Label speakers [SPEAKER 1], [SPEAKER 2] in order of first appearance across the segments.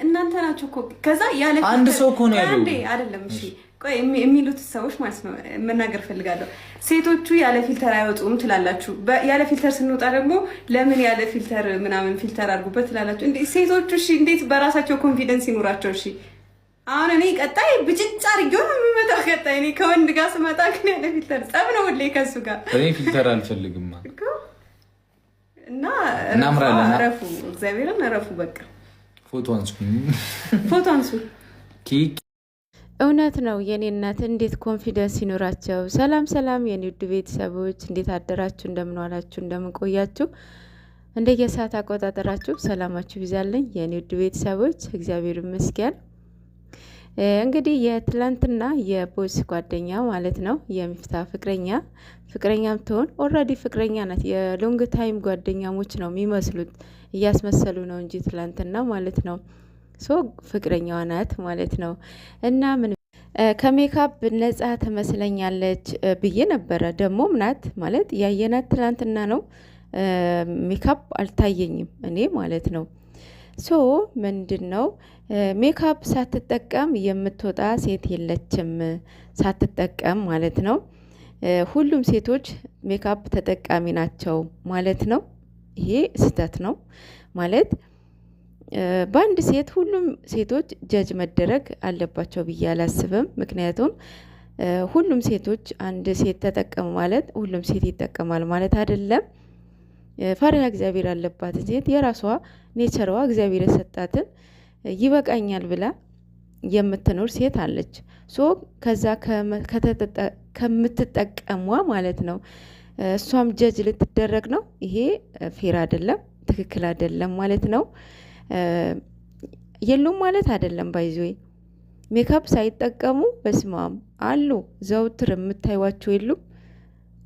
[SPEAKER 1] እናንተ ናችሁ እኮ ከዛ ያለ
[SPEAKER 2] አንድ ሰው እኮ ነው ያለው
[SPEAKER 1] አይደለም። እሺ ቆይ የሚሉት ሰዎች ማለት ነው መናገር ፈልጋለሁ። ሴቶቹ ያለ ፊልተር አይወጡም ትላላችሁ። ያለ ፊልተር ስንወጣ ደግሞ ለምን ያለ ፊልተር ምናምን ፊልተር አድርጉበት ትላላችሁ። እንዴ ሴቶቹ እሺ እንዴት በራሳቸው ኮንፊደንስ ይኖራቸው? እሺ አሁን እኔ ቀጣይ ብጭጭ አድርጌው ነው የምመጣው። ቀጣይ እኔ ከወንድ ጋር ስመጣ ግን ያለ ፊልተር ጸብ ነው ሁሌ ከሱ ጋር።
[SPEAKER 2] እኔ ፊልተር አልፈልግም
[SPEAKER 1] እና
[SPEAKER 2] እናምራለን።
[SPEAKER 1] አረፉ እግዚአብሔርን አረፉ። በቃ ፎቶ አንሱ።
[SPEAKER 3] እውነት ነው የኔ እናት። እንዴት ኮንፊደንስ ይኖራቸው። ሰላም ሰላም የኔ ውድ ቤተሰቦች እንዴት አደራችሁ? እንደምን ዋላችሁ? እንደምን ቆያችሁ? እንደየሰዓት አቆጣጠራችሁ ሰላማችሁ ይብዛልኝ የኔ ውድ ቤተሰቦች። እግዚአብሔር ይመስገን። እንግዲህ የትላንትና የቦስ ጓደኛ ማለት ነው የሚፍታ ፍቅረኛም ትሆን ኦልሬዲ ፍቅረኛ ናት። የሎንግ ታይም ጓደኛሞች ነው የሚመስሉት እያስመሰሉ ነው እንጂ ትላንትና ማለት ነው ፍቅረኛዋ ናት ማለት ነው። እና ምን ከሜካፕ ነጻ ትመስለኛለች ብዬ ነበረ። ደግሞም ናት ማለት ያየናት ትላንትና ነው። ሜካፕ አልታየኝም እኔ ማለት ነው። ምንድን ነው ሜካፕ ሳትጠቀም የምትወጣ ሴት የለችም፣ ሳትጠቀም ማለት ነው። ሁሉም ሴቶች ሜካፕ ተጠቃሚ ናቸው ማለት ነው። ይሄ ስህተት ነው ማለት በአንድ ሴት ሁሉም ሴቶች ጀጅ መደረግ አለባቸው ብዬ አላስብም። ምክንያቱም ሁሉም ሴቶች አንድ ሴት ተጠቀሙ ማለት ሁሉም ሴት ይጠቀማል ማለት አይደለም። ፈሪሃ እግዚአብሔር አለባት ሴት የራሷ ኔቸሯ እግዚአብሔር የሰጣትን ይበቃኛል ብላ የምትኖር ሴት አለች። ከዛ ከምትጠቀሟ ማለት ነው እሷም ጀጅ ልትደረግ ነው። ይሄ ፌር አይደለም፣ ትክክል አይደለም ማለት ነው። የሉም ማለት አይደለም። ባይዞይ ሜካፕ ሳይጠቀሙ በስማም አሉ ዘውትር የምታዩዋቸው የሉም።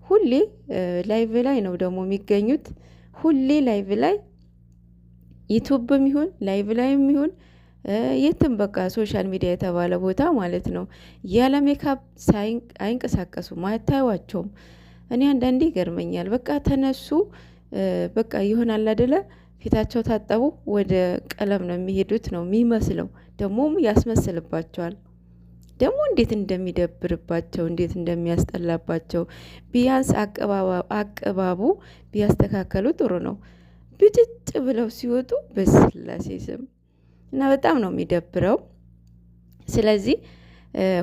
[SPEAKER 3] ሁሌ ላይቭ ላይ ነው ደግሞ የሚገኙት። ሁሌ ላይቭ ላይ ዩቱብም ይሁን ላይቭ ላይም ይሁን የትም በቃ ሶሻል ሚዲያ የተባለ ቦታ ማለት ነው ያለ ሜካፕ አይንቀሳቀሱም፣ አታዩዋቸውም። እኔ አንዳንዴ ይገርመኛል። በቃ ተነሱ በቃ ይሆናል አይደለ ፊታቸው ታጠቡ ወደ ቀለም ነው የሚሄዱት ነው የሚመስለው። ደግሞም ያስመስልባቸዋል። ደግሞ እንዴት እንደሚደብርባቸው እንዴት እንደሚያስጠላባቸው ቢያንስ አቀባቡ ቢያስተካከሉ ጥሩ ነው። ብጭጭ ብለው ሲወጡ በስላሴ ስም እና በጣም ነው የሚደብረው። ስለዚህ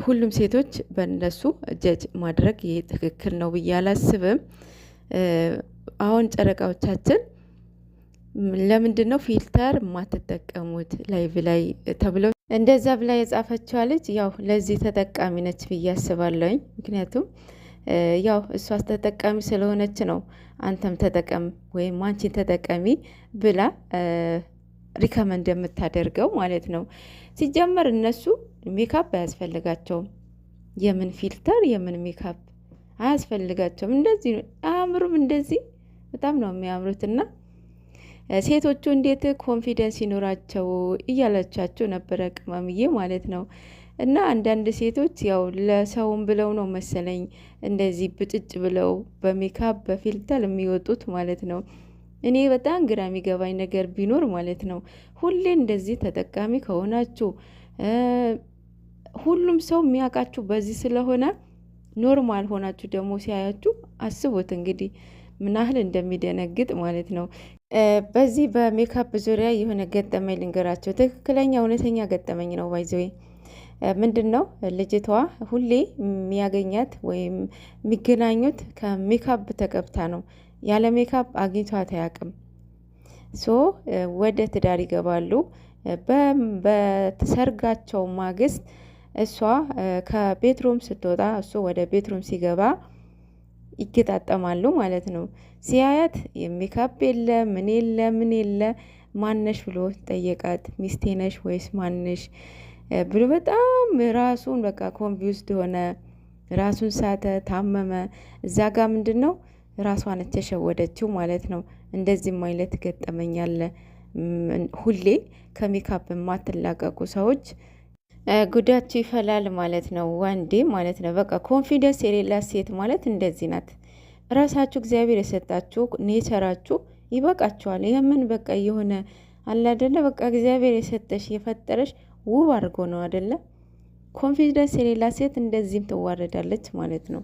[SPEAKER 3] ሁሉም ሴቶች በእነሱ ጀጅ ማድረግ ይሄ ትክክል ነው ብዬ አላስብም። አሁን ጨረቃዎቻችን ለምንድን ነው ፊልተር የማትጠቀሙት ላይቭ ላይ ተብለው እንደዛ ብላ የጻፈችዋ ልጅ ያው ለዚህ ተጠቃሚ ነች ብዬ አስባለሁኝ። ምክንያቱም ያው እሷ ተጠቃሚ ስለሆነች ነው አንተም ተጠቀም ወይም አንቺን ተጠቀሚ ብላ ሪከመንድ የምታደርገው ማለት ነው። ሲጀመር እነሱ ሜካፕ አያስፈልጋቸውም። የምን ፊልተር የምን ሜካፕ አያስፈልጋቸውም። እንደዚህ አያምሩም? እንደዚህ በጣም ነው የሚያምሩትና ሴቶቹ እንዴት ኮንፊደንስ ይኖራቸው እያላቻቸው ነበረ ቅመምዬ ማለት ነው። እና አንዳንድ ሴቶች ያው ለሰውም ብለው ነው መሰለኝ እንደዚህ ብጭጭ ብለው በሜካፕ በፊልተር የሚወጡት ማለት ነው። እኔ በጣም ግራ የሚገባኝ ነገር ቢኖር ማለት ነው ሁሌ እንደዚህ ተጠቃሚ ከሆናችሁ ሁሉም ሰው የሚያውቃችሁ በዚህ ስለሆነ ኖርማል ሆናችሁ ደግሞ ሲያያችሁ አስቡት እንግዲህ ምን ያህል እንደሚደነግጥ ማለት ነው። በዚህ በሜካፕ ዙሪያ የሆነ ገጠመኝ ልንገራቸው። ትክክለኛ እውነተኛ ገጠመኝ ነው። ባይዘዌ ምንድን ነው ልጅቷ ሁሌ የሚያገኛት ወይም የሚገናኙት ከሜካፕ ተቀብታ ነው። ያለ ሜካፕ አግኝቷት አያውቅም። ወደ ትዳር ይገባሉ። በሰርጋቸው ማግስት እሷ ከቤትሩም ስትወጣ እሱ ወደ ቤትሩም ሲገባ ይገጣጠማሉ ማለት ነው። ሲያያት የሜካፕ የለ ምን የለ ማነሽ ብሎ ጠየቃት። ሚስቴ ነሽ ወይስ ማነሽ ብሎ በጣም ራሱን በቃ ኮንፊውዝድ ሆነ። ራሱን ሳተ፣ ታመመ። እዛ ጋር ምንድን ነው ራሷን ተሸወደችው ማለት ነው። እንደዚህም አይነት ገጠመኛለ። ሁሌ ከሜካፕ የማትላቀቁ ሰዎች ጉዳችሁ ይፈላል ማለት ነው። ወንዴ ማለት ነው። በቃ ኮንፊደንስ የሌላት ሴት ማለት እንደዚህ ናት። ራሳችሁ እግዚአብሔር የሰጣችሁ ኔቸራችሁ ይበቃችኋል። የምን በቃ የሆነ አለ አይደለ? በቃ እግዚአብሔር የሰጠሽ የፈጠረሽ ውብ አድርጎ ነው አይደለ? ኮንፊደንስ የሌላ ሴት እንደዚህም ትዋረዳለች ማለት ነው።